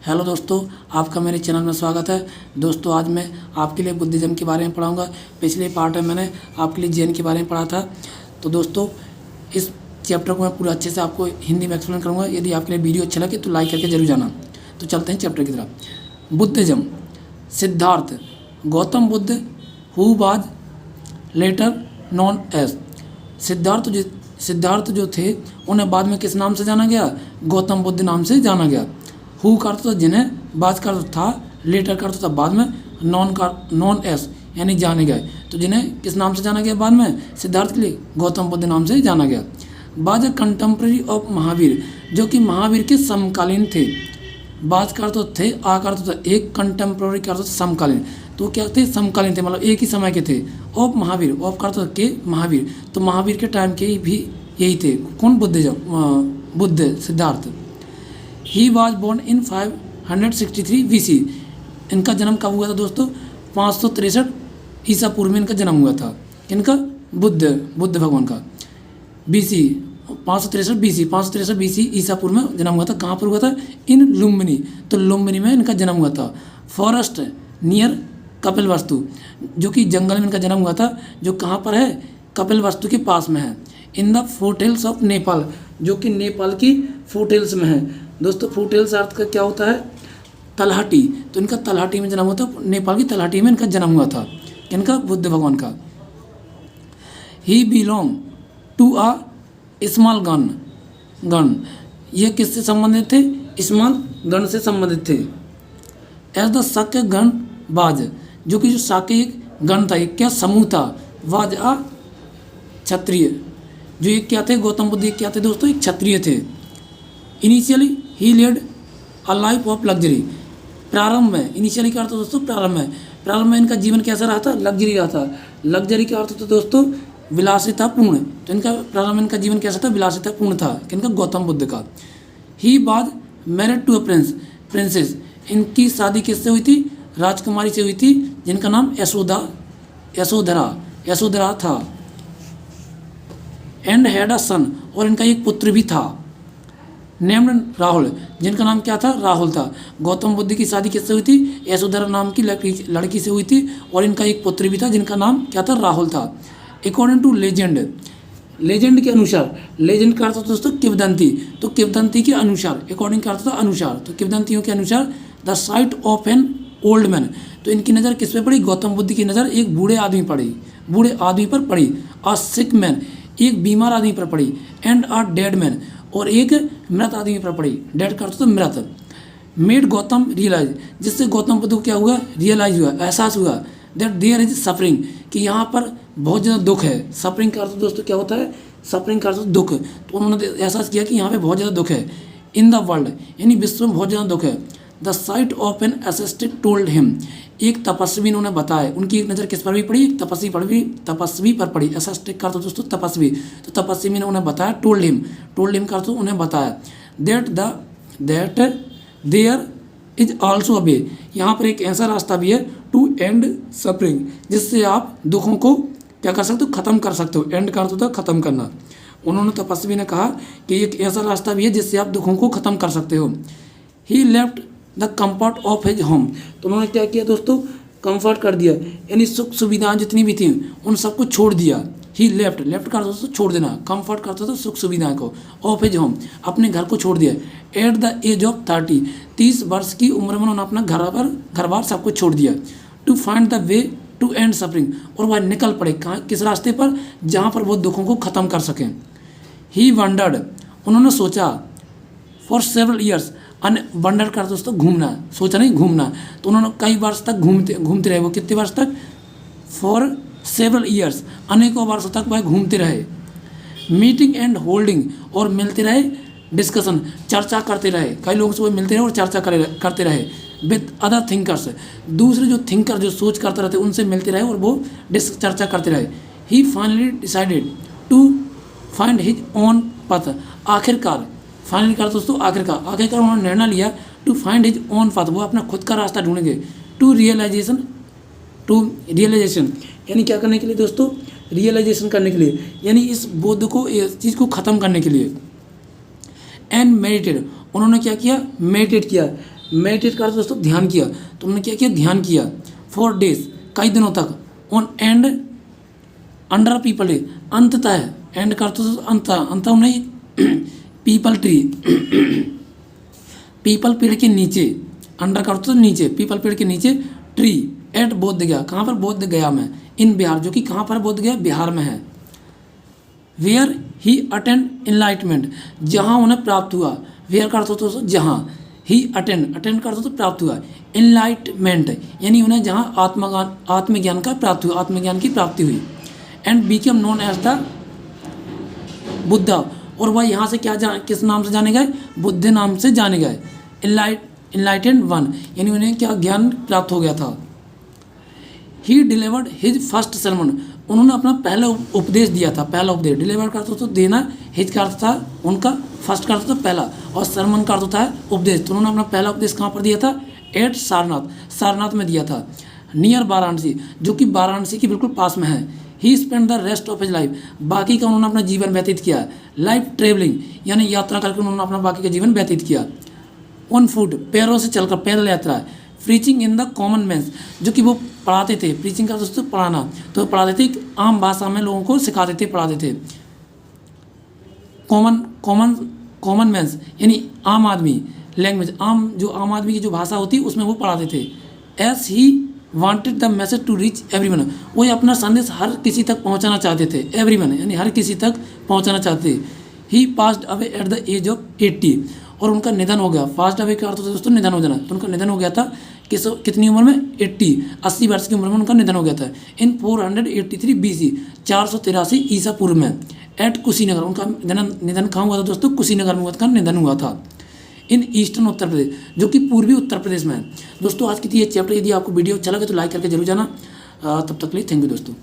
Hello दोस्तों, आपका मेरे चैनल में स्वागत है। दोस्तों, आज मैं आपके लिए बुद्धिज़्म के बारे में पढ़ाऊंगा। पिछले पार्ट में मैंने आपके लिए जैन के बारे में पढ़ा था। तो दोस्तों, इस चैप्टर को मैं पूरा अच्छे से आपको हिंदी में एक्सप्लेन करूंगा। यदि आपके लिए वीडियो अच्छा लगे तो लाइक करके जरूर जाना। तो चलते हैं चैप्टर की तरफ। Buddhism. Siddhartha Gautam Buddha who was later known as. Siddhartha जो थे उन्हें बाद में किस नाम से जाना गया? गौतम बुद्ध नाम से जाना गया। हु का अर्थ था जिन्हें, बाज का अर्थ था लेटर का अर्थ था बाद में, नॉन एस यानी जाने गए। तो जिन्हें किस नाम से जाना गया बाद में? सिद्धार्थ के लिए गौतम बुद्ध नाम से जाना गया। बाज ए कंटेम्प्रेरी ऑफ महावीर, जो कि महावीर के समकालीन थे। बाज का अर्थ थे, आ का अर्थ था एक, कंटेम्प्रेरी का अर्थ समकालीन। तो क्या थे? समकालीन थे, मतलब एक ही समय के थे। ऑफ महावीर, ऑफ का अर्थ के महावीर, तो महावीर के टाइम के भी यही थे। कौन? Buddha Siddhartha. He was born in 563 BC। इनका जन्म कब हुआ था दोस्तों? 563 ईसा पूर्व में इनका जन्म हुआ था। इनका बुद्ध भगवान का BC 563 BC ईसा पूर्व में जन्म हुआ था। कहाँ पर हुआ था? इन लुम्बिनी। तो लुम्बिनी में इनका जन्म हुआ था। फॉरेस्ट नियर कपिलवस्तु, जो कि जंगल में इनका जन्म हुआ था, जो कहाँ पर है? कपिलवस्तु के पास में है। In the foothills of Nepal, जो कि नेपाल की फुटहिल्स में है। दोस्तों, फुटहिल्स अर्थ का क्या होता है? तलहटी। तो इनका तलहटी में जन्म हुआ था, नेपाल की तलहटी में इनका जन्म हुआ था। इनका बुद्ध भगवान का। ही बिलोंग टू अ स्मॉल गण। ये किससे संबंधित थे? स्मॉल गण से संबंधित थे। एज द शाक्य गण बाज, जो कि जो शाक्य गण था, एक क्या समूह था? वाज अ क्षत्रिय। जो एक क्या थे? गौतम बुद्ध एक क्या थे दोस्तों? एक क्षत्रिय थे। Initially he led a life of luxury. प्रारंभ में, इनिशियली का अर्थ दोस्तों प्रारंभ में इनका जीवन कैसा रहा था? लग्जरी रहा था। लग्जरी का अर्थ तो दोस्तों विलासितापूर्ण। तो इनका प्रारंभ में इनका जीवन कैसा था? विलासितापूर्ण था। इनका गौतम बुद्ध का। He was married to a princess. इनकी शादी किससे हुई थी? राजकुमारी से हुई थी, जिनका नाम यशोधरा था। एंड हैड अ सन, और इनका एक पुत्र भी था, नेम्ड राहुल, जिनका नाम क्या था? राहुल था। गौतम बुद्ध की शादी किससे हुई थी? यशोधरा नाम की लड़की से हुई थी, और इनका एक पुत्र भी था, जिनका नाम क्या था? राहुल था। अकॉर्डिंग टू लेजेंड के अनुसार, लेजेंड का अर्थ दोस्तों किंवदंती। तो किंवदंती के अनुसार, अकॉर्डिंग का अर्थ था अनुसार, तो किंवदंतियों के अनुसार the sight of an old man. तो इनकी नज़र किस पे पड़ी? गौतम बुद्ध की नज़र एक बूढ़े आदमी पर पड़ी। अ सिक मैन, एक बीमार आदमी पर पड़ी। एंड अ डेड मैन, और एक मृत आदमी पर पड़ी। डेड का अर्थ तो मृत। मेड गौतम रियलाइज, जिससे गौतम बुद्ध को क्या हुआ? रियलाइज हुआ, एहसास हुआ दैट देयर इज सफरिंग, कि यहाँ पर बहुत ज़्यादा दुख है। सफरिंग का अर्थ दोस्तों क्या होता है? सफरिंग का अर्थ दुख। तो उन्होंने एहसास किया कि यहाँ पे बहुत ज़्यादा दुख है। इन द वर्ल्ड, यानी विश्व में बहुत ज़्यादा दुख है। The sight of an ascetic told him, एक तपस्वी ने उन्हें बताया। उनकी एक नज़र किस पर भी पड़ी? तपस्वी पर पड़ी। एसेस्टिक का अर्थ दोस्तों तपस्वी। तो तपस्वी ने उन्हें बताया। टोल्ड हिम का अर्थ उन्हें बताया। That there is also a way, यहाँ पर एक ऐसा रास्ता भी है टू एंड सफरिंग, जिससे आप दुखों को क्या कर सकते हो? खत्म कर सकते हो। एंड का अर्थ होता है खत्म करना। उन्होंने, तपस्वी ने कहा कि एक ऐसा रास्ता भी है जिससे आप दुखों को खत्म कर सकते हो। He left the comfort of his home, तो उन्होंने क्या किया दोस्तों? कंफर्ट कर दिया, यानी सुख सुविधाएं जितनी भी थी उन सबको छोड़ दिया। ही लेफ्ट का दोस्तों छोड़ देना, कंफर्ट करता था सुख सुविधाएं को। ऑफ हिज होम, अपने घर को छोड़ दिया। एट द एज ऑफ 30 वर्ष की उम्र में उन्होंने अपना घर बार सब कुछ छोड़ दिया। To find the way to end suffering, और वह निकल पड़े कहाँ? किस रास्ते पर? जहाँ पर वो दुखों को ख़त्म कर सकें। ही वंडर्ड, उन्होंने सोचा। फॉर सेवरल ईयर्स, वंडर कर दोस्तों घूमना, सोचा नहीं, घूमना। तो उन्होंने कई वर्ष तक घूमते रहे। वो कितने वर्ष तक? फॉर सेवरल ईयर्स, अनेकों वर्षों तक वह घूमते रहे। मीटिंग एंड होल्डिंग, और मिलते रहे। डिस्कशन, चर्चा करते रहे। कई लोगों से वो मिलते रहे और चर्चा करते रहे। विद अदर थिंकर्स, दूसरे जो थिंकर जो सोच करते रहते उनसे मिलते रहे और वो चर्चा करते रहे। He finally decided to find his own path, आखिरकार, फाइनली कर दोस्तों आखिरकार उन्होंने निर्णय लिया to find his own path, वो अपना खुद का रास्ता ढूंढेंगे। टू रियलाइजेशन यानी क्या करने के लिए दोस्तों? रियलाइजेशन करने के लिए, यानी इस बोध को, इस चीज़ को ख़त्म करने के लिए। एंड मेडिटेड, उन्होंने क्या किया? मेडिटेट किया। मेडिटेट करते दोस्तों ध्यान किया, तो उन्होंने क्या किया, ध्यान किया 4 days, कई दिनों तक, on and under people tree, अंततः, एंड करते दोस्तों अंत नहीं, पीपल ट्री, पीपल पेड़ के नीचे, अंडर करते तो नीचे, पीपल पेड़ के नीचे, ट्री एट बोध गया, कहाँ पर, बोध गया में, इन बिहार, जो कि कहाँ पर बोध गया, बिहार में है। वेयर ही अटेंड इनलाइटमेंट, जहाँ उन्हें प्राप्त हुआ, वेयर करते तो जहाँ, ही अटेंड करते तो प्राप्त हुआ, इनलाइटमेंट यानी उन्हें जहाँ आत्मज्ञान का प्राप्त हुआ, आत्मज्ञान की प्राप्ति हुई। And became known as the Buddha, और वह यहाँ से किस नाम से जाने गए, बुद्ध नाम से जाने गए। इनलाइटेंड वन यानी उन्हें क्या ज्ञान प्राप्त हो गया था। ही डिलीवर्ड हिज फर्स्ट सरमन, उन्होंने अपना पहला उपदेश दिया था, पहला उपदेश, डिलीवर करता तो देना, हिज का अर्थ था उनका, फर्स्ट का अर्थ था पहला, और सरमन का अर्थ था उपदेश, तो उन्होंने अपना पहला उपदेश कहाँ पर दिया था, एट सारनाथ में दिया था, नियर वाराणसी, जो कि वाराणसी के बिल्कुल पास में है। He spend the rest of his life, बाकी का उन्होंने अपना जीवन व्यतीत किया, लाइफ ट्रेवलिंग यानी यात्रा करके उन्होंने अपना बाकी का जीवन व्यतीत किया। ऑन फुट, पैरों से चलकर, पैदल यात्रा, preaching in the common mans, जो कि वो पढ़ाते थे, प्रीचिंग का दोस्तों पढ़ाना, तो पढ़ाते थे, आम भाषा में लोगों को सिखाते थे, पढ़ाते थे। कॉमन मैंस यानी आम आदमी, लैंग्वेज, आम आदमी की जो भाषा होती है उसमें वो पढ़ाते थे। As he wanted the message to reach everyone, वो अपना संदेश हर किसी तक पहुंचाना चाहते थे, एवरीवन यानी हर किसी तक पहुंचाना चाहते थे। He passed away at the age of 80, और उनका निधन हो गया, पास्ड अवे का अर्थ होता है दोस्तों निधन हो जाना, तो उनका निधन हो गया था कितनी उम्र में, 80 वर्ष की उम्र में उनका निधन हो गया था। इन 483 BC, 483 ईसा पूर्व में, एट कुशीनगर, उनका निधन कहाँ हुआ था दोस्तों, कुशीनगर में उनका निधन हुआ था, इन ईस्टर्न उत्तर प्रदेश, जो कि पूर्वी उत्तर प्रदेश में है। दोस्तों आज की ये चैप्टर यदि आपको वीडियो अच्छा लगे तो लाइक करके जरूर जाना। तब तक के लिए थैंक यू दोस्तों।